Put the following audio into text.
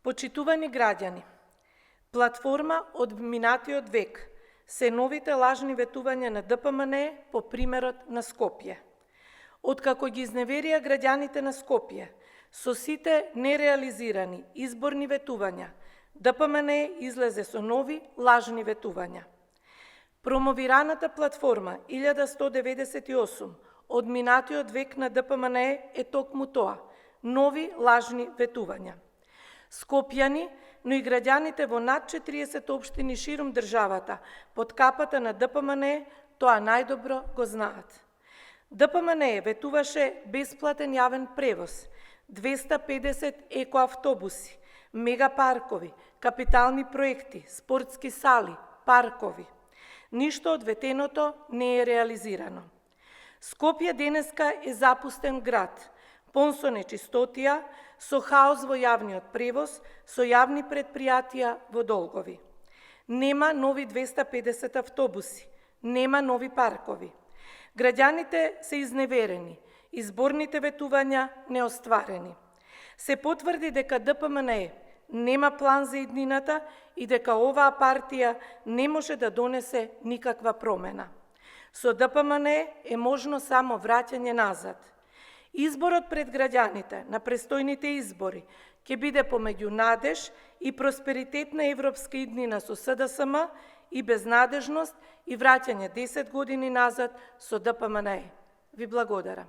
Почитувани граѓани, платформа од минатиот век се новите лажни ветувања на ДПМН по примерот на Скопје. Откако ги изневерија граѓаните на Скопје со сите нереализирани изборни ветувања, ДПМН излезе со нови лажни ветувања. Промовираната платформа 1198 од минатиот век на ДПМН е токму тоа – нови лажни ветувања. Скопјани, но и граѓаните во над 40 општини ширум државата под капата на ДПМН тоа најдобро го знаат. ДПМН ветуваше бесплатен јавен превоз, 250 екоавтобуси, мегапаркови, капитални проекти, спортски сали, паркови. Ништо од ветеното не е реализирано. Скопје денеска е запустен град, пон со нечистотија, со хаос во јавниот превоз, со јавни предпријатија во долгови. Нема нови 250 автобуси, нема нови паркови. Граѓаните се изневерени, изборните ветувања неостварени. Се потврди дека ДПМН нема план за иднината и дека оваа партија не може да донесе никаква промена. Со ДПМН е можно само враќање назад. Изборот пред граѓаните на престојните избори ќе биде помеѓу надеж и просперитетна европска иднина со СДСМ и безнадежност и враќање 10 години назад со ДПМН. Ви благодарам.